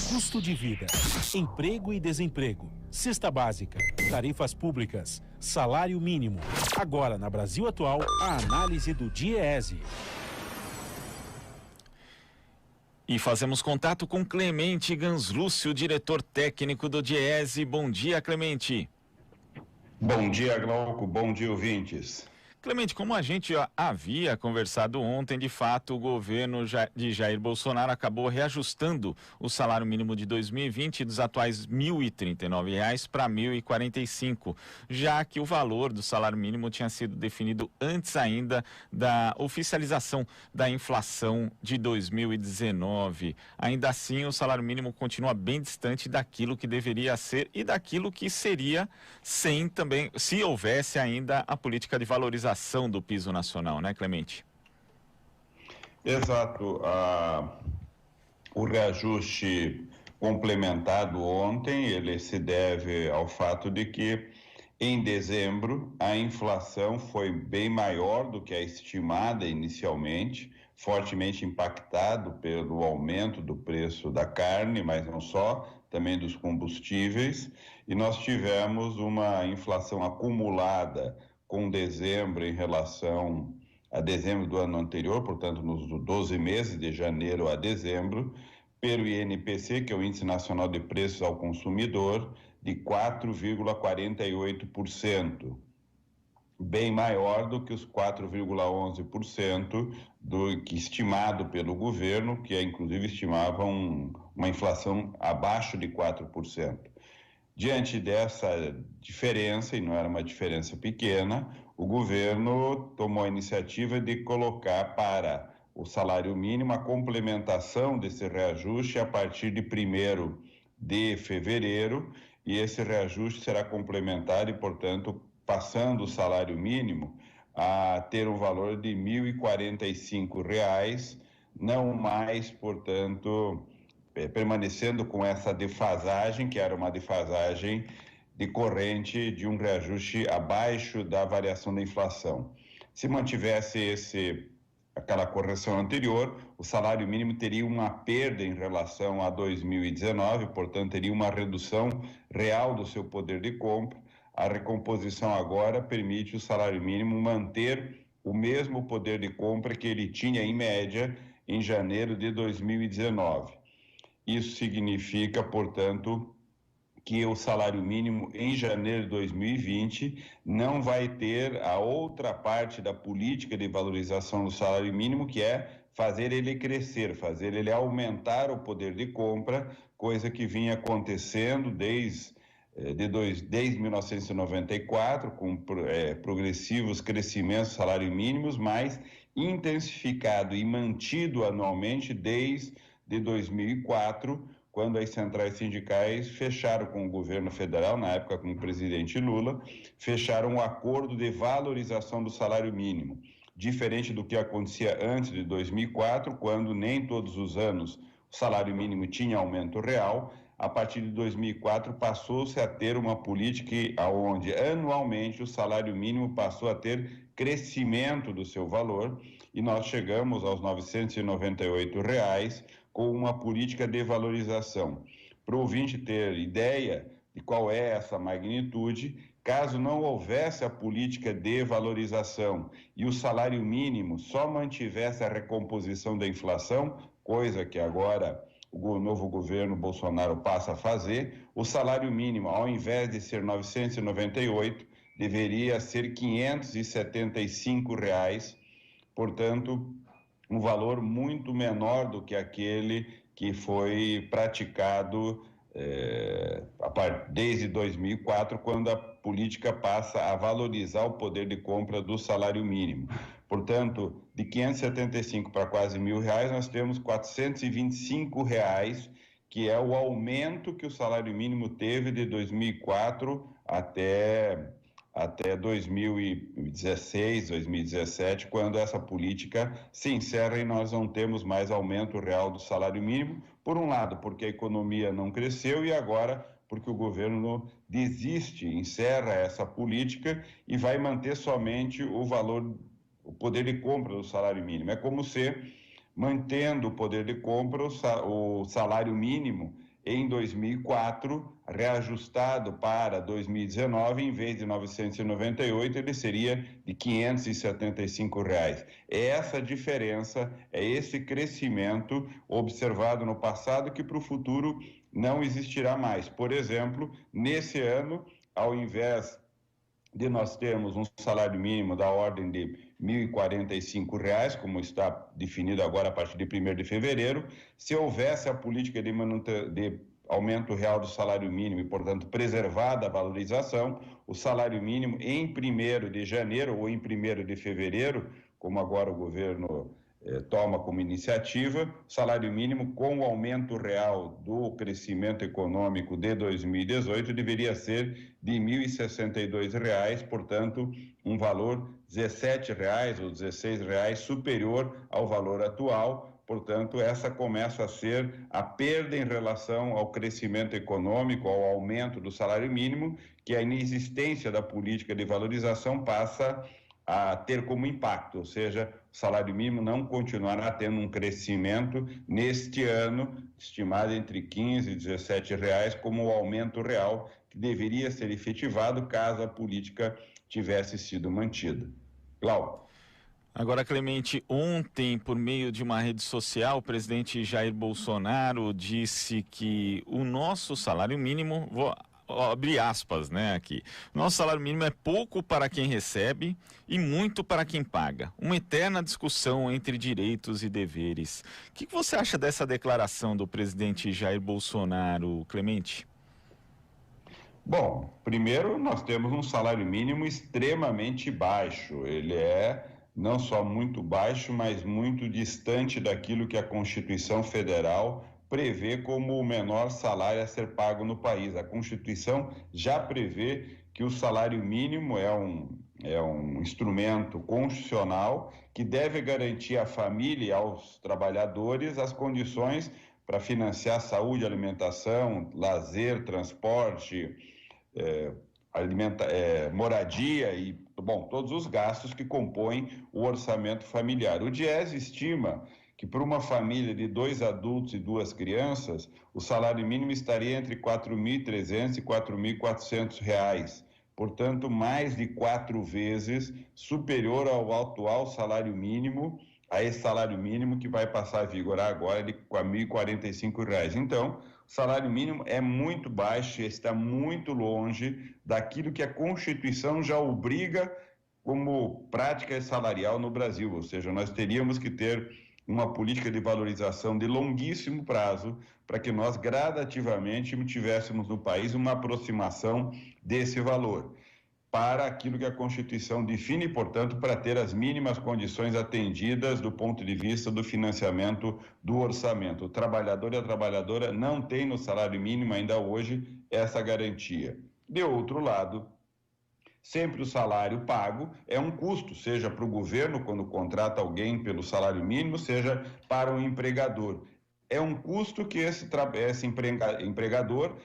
Custo de vida, emprego e desemprego, cesta básica, tarifas públicas, salário mínimo. Agora, na Brasil Atual, a análise do DIEESE. E fazemos contato com Clemente Ganslúcio, diretor técnico do DIEESE. Bom dia, Clemente. Bom dia, Glauco. Bom dia, ouvintes. Clemente, como a gente havia conversado ontem, de fato, o governo de Jair Bolsonaro acabou reajustando o salário mínimo de 2020 dos atuais R$ 1.039 para R$ 1.045, já que o valor do salário mínimo tinha sido definido antes ainda da oficialização da inflação de 2019. Ainda assim, o salário mínimo continua bem distante daquilo que deveria ser e daquilo que seria sem também, se houvesse ainda a política de valorização do piso nacional, né, Clemente? Exato. O reajuste complementado ontem, ele se deve ao fato de que em dezembro a inflação foi bem maior do que a estimada inicialmente, fortemente impactado pelo aumento do preço da carne, mas não só, também dos combustíveis, e nós tivemos uma inflação acumulada com dezembro em relação a dezembro do ano anterior, portanto, nos 12 meses de janeiro a dezembro, pelo INPC, que é o Índice Nacional de Preços ao Consumidor, de 4,48%, bem maior do que os 4,11% do que estimado pelo governo, que inclusive estimava uma inflação abaixo de 4%. Diante dessa diferença, e não era uma diferença pequena, o governo tomou a iniciativa de colocar para o salário mínimo a complementação desse reajuste a partir de 1º de fevereiro, e esse reajuste será complementar e, portanto, passando o salário mínimo a ter um valor de R$ 1.045, não mais, portanto, permanecendo com essa defasagem, que era uma defasagem decorrente de um reajuste abaixo da variação da inflação. Se mantivesse aquela correção anterior, o salário mínimo teria uma perda em relação a 2019, portanto, teria uma redução real do seu poder de compra. A recomposição agora permite o salário mínimo manter o mesmo poder de compra que ele tinha, em média, em janeiro de 2019. Isso significa, portanto, que o salário mínimo em janeiro de 2020 não vai ter a outra parte da política de valorização do salário mínimo, que é fazer ele crescer, fazer ele aumentar o poder de compra, coisa que vinha acontecendo desde 1994, com progressivos crescimentos do salário mínimos, mas intensificado e mantido anualmente desde 2004, quando as centrais sindicais fecharam com o governo federal, na época com o presidente Lula, fecharam um acordo de valorização do salário mínimo, diferente do que acontecia antes de 2004, quando nem todos os anos o salário mínimo tinha aumento real. A partir de 2004 passou-se a ter uma política onde anualmente o salário mínimo passou a ter crescimento do seu valor, e nós chegamos aos R$ 998 com uma política de valorização. Para o ouvinte ter ideia de qual é essa magnitude, caso não houvesse a política de valorização e o salário mínimo só mantivesse a recomposição da inflação, coisa que agora o novo governo Bolsonaro passa a fazer, o salário mínimo, ao invés de ser 998, deveria ser R$ 575, portanto, um valor muito menor do que aquele que foi praticado desde 2004, quando a política passa a valorizar o poder de compra do salário mínimo. Portanto, de 575 para quase R$ 1.000, nós temos R$ 425, que é o aumento que o salário mínimo teve de 2004 até 2016, 2017, quando essa política se encerra e nós não temos mais aumento real do salário mínimo, por um lado, porque a economia não cresceu, e agora porque o governo desiste, encerra essa política e vai manter somente o valor, o poder de compra do salário mínimo. É como se mantendo o poder de compra o salário mínimo em 2004, reajustado para 2019, em vez de 998, ele seria de R$ 575. É essa diferença, é esse crescimento observado no passado que para o futuro não existirá mais. Por exemplo, nesse ano, ao invés de nós termos um salário mínimo da ordem de R$ 1.045, como está definido agora a partir de 1º de fevereiro, se houvesse a política de aumento real do salário mínimo e, portanto, preservada a valorização, o salário mínimo em 1º de janeiro ou em 1º de fevereiro, como agora o governo toma como iniciativa, salário mínimo com o aumento real do crescimento econômico de 2018 deveria ser de R$ 1.062, portanto, um valor R$ 17 ou R$ 16 superior ao valor atual. Portanto, essa começa a ser a perda em relação ao crescimento econômico, ao aumento do salário mínimo, que a inexistência da política de valorização passa a ter como impacto, ou seja, o salário mínimo não continuará tendo um crescimento neste ano, estimado entre R$ 15 e R$ 17, como o aumento real que deveria ser efetivado caso a política tivesse sido mantida. Glauco. Agora, Clemente, ontem, por meio de uma rede social, o presidente Jair Bolsonaro disse que o nosso salário mínimo, vou abrir aspas, né, aqui, nosso salário mínimo é pouco para quem recebe e muito para quem paga. Uma eterna discussão entre direitos e deveres. O que você acha dessa declaração do presidente Jair Bolsonaro, Clemente? Bom, primeiro nós temos um salário mínimo extremamente baixo. Ele é não só muito baixo, mas muito distante daquilo que a Constituição Federal prevê como o menor salário a ser pago no país. A Constituição já prevê que o salário mínimo é um instrumento constitucional que deve garantir à família e aos trabalhadores as condições para financiar saúde, alimentação, lazer, transporte, moradia e, bom, todos os gastos que compõem o orçamento familiar. O DIEESE estima que para uma família de 2 adultos e 2 crianças, o salário mínimo estaria entre R$ 4.300 e R$ 4.400, portanto, mais de 4 vezes superior ao atual salário mínimo, a esse salário mínimo que vai passar a vigorar agora de R$ 1.045. Então, o salário mínimo é muito baixo e está muito longe daquilo que a Constituição já obriga como prática salarial no Brasil, ou seja, nós teríamos que ter uma política de valorização de longuíssimo prazo para que nós gradativamente tivéssemos no país uma aproximação desse valor para aquilo que a Constituição define, portanto, para ter as mínimas condições atendidas do ponto de vista do financiamento do orçamento. O trabalhador e a trabalhadora não têm no salário mínimo ainda hoje essa garantia. De outro lado, sempre o salário pago é um custo, seja para o governo, quando contrata alguém pelo salário mínimo, seja para o empregador. É um custo que esse empregador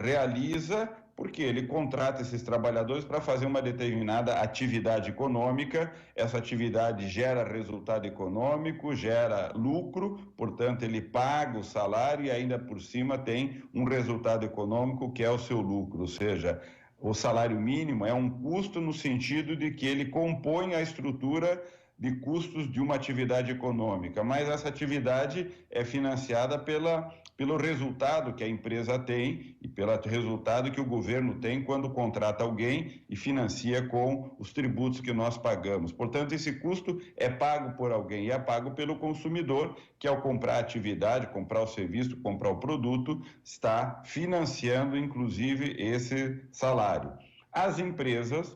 realiza porque ele contrata esses trabalhadores para fazer uma determinada atividade econômica, essa atividade gera resultado econômico, gera lucro, portanto ele paga o salário e ainda por cima tem um resultado econômico que é o seu lucro, ou seja, o salário mínimo é um custo no sentido de que ele compõe a estrutura de custos de uma atividade econômica, mas essa atividade é financiada pelo resultado que a empresa tem e pelo resultado que o governo tem quando contrata alguém e financia com os tributos que nós pagamos. Portanto, esse custo é pago por alguém e é pago pelo consumidor, que ao comprar a atividade, comprar o serviço, comprar o produto, está financiando, inclusive, esse salário. As empresas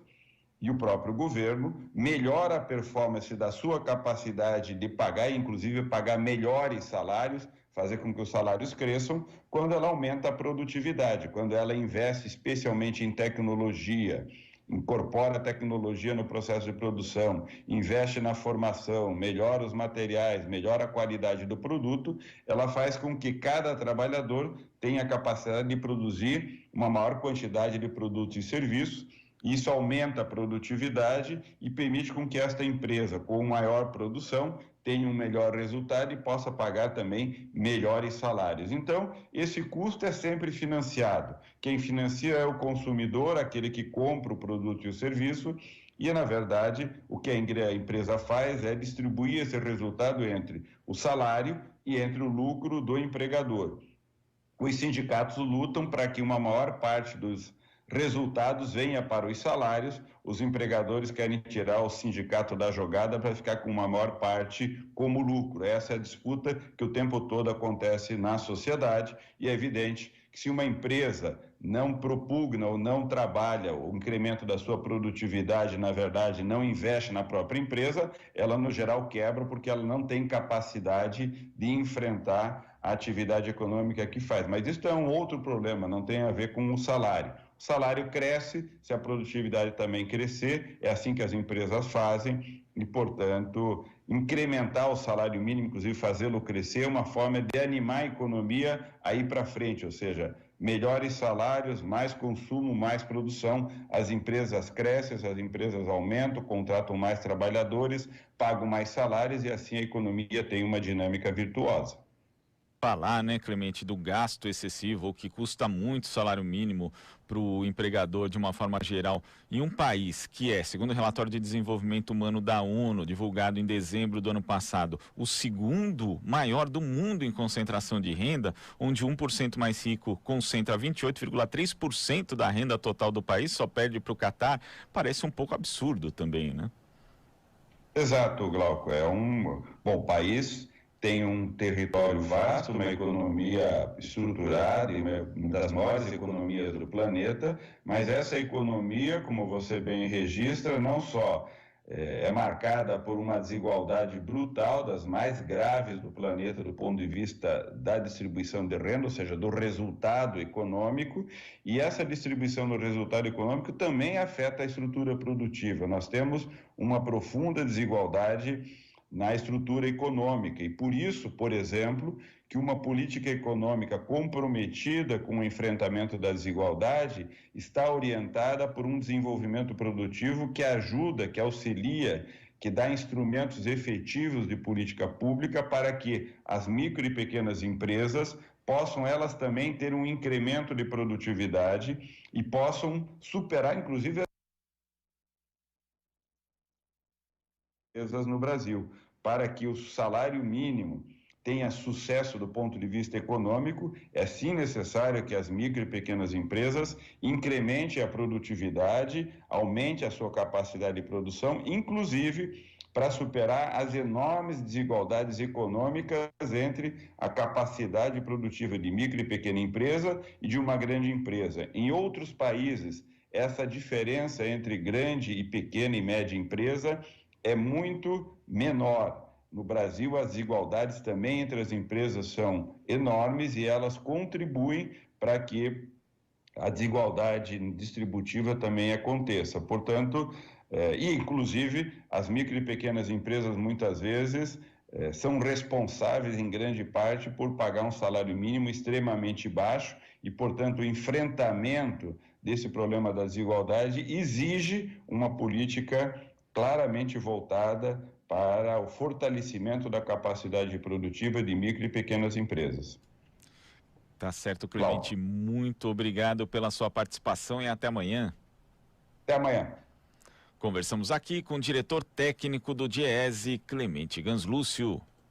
e o próprio governo melhora a performance da sua capacidade de pagar, inclusive pagar melhores salários, fazer com que os salários cresçam, quando ela aumenta a produtividade, quando ela investe especialmente em tecnologia, incorpora tecnologia no processo de produção, investe na formação, melhora os materiais, melhora a qualidade do produto, ela faz com que cada trabalhador tenha a capacidade de produzir uma maior quantidade de produtos e serviços. Isso aumenta a produtividade e permite com que esta empresa, com maior produção, tenha um melhor resultado e possa pagar também melhores salários. Então, esse custo é sempre financiado. Quem financia é o consumidor, aquele que compra o produto e o serviço, e, na verdade, o que a empresa faz é distribuir esse resultado entre o salário e entre o lucro do empregador. Os sindicatos lutam para que uma maior parte dos resultados venha para os salários. Os empregadores querem tirar o sindicato da jogada para ficar com uma maior parte como lucro. Essa é a disputa que o tempo todo acontece na sociedade, e é evidente que se uma empresa não propugna ou não trabalha o incremento da sua produtividade, na verdade não investe na própria empresa, ela no geral quebra porque ela não tem capacidade de enfrentar a atividade econômica que faz. Mas isso é um outro problema, não tem a ver com o salário. O salário cresce se a produtividade também crescer, é assim que as empresas fazem, e, portanto, incrementar o salário mínimo, inclusive fazê-lo crescer, é uma forma de animar a economia a ir para frente, ou seja, melhores salários, mais consumo, mais produção, as empresas crescem, as empresas aumentam, contratam mais trabalhadores, pagam mais salários e assim a economia tem uma dinâmica virtuosa. Falar, né, Clemente, do gasto excessivo, ou que custa muito o salário mínimo para o empregador de uma forma geral, em um país que é, segundo o relatório de desenvolvimento humano da ONU, divulgado em dezembro do ano passado, o segundo maior do mundo em concentração de renda, onde 1% mais rico concentra 28,3% da renda total do país, só perde para o Catar, parece um pouco absurdo também, né? Exato, Glauco. Bom, país tem um território vasto, uma economia estruturada, uma das maiores economias do planeta, mas essa economia, como você bem registra, não só é marcada por uma desigualdade brutal, das mais graves do planeta do ponto de vista da distribuição de renda, ou seja, do resultado econômico, e essa distribuição do resultado econômico também afeta a estrutura produtiva. Nós temos uma profunda desigualdade na estrutura econômica, e por isso, por exemplo, que uma política econômica comprometida com o enfrentamento da desigualdade está orientada por um desenvolvimento produtivo que ajuda, que auxilia, que dá instrumentos efetivos de política pública para que as micro e pequenas empresas possam elas também ter um incremento de produtividade e possam superar, inclusive, no Brasil, para que o salário mínimo tenha sucesso do ponto de vista econômico, é sim necessário que as micro e pequenas empresas incrementem a produtividade, aumente a sua capacidade de produção, inclusive para superar as enormes desigualdades econômicas entre a capacidade produtiva de micro e pequena empresa e de uma grande empresa. Em outros países, essa diferença entre grande e pequena e média empresa é muito menor. No Brasil, as desigualdades também entre as empresas são enormes e elas contribuem para que a desigualdade distributiva também aconteça. Portanto, e inclusive as micro e pequenas empresas muitas vezes são responsáveis em grande parte por pagar um salário mínimo extremamente baixo e, portanto, o enfrentamento desse problema da desigualdade exige uma política claramente voltada para o fortalecimento da capacidade produtiva de micro e pequenas empresas. Tá certo, Clemente. Muito obrigado pela sua participação e até amanhã. Até amanhã. Conversamos aqui com o diretor técnico do DIEESE, Clemente Ganslúcio.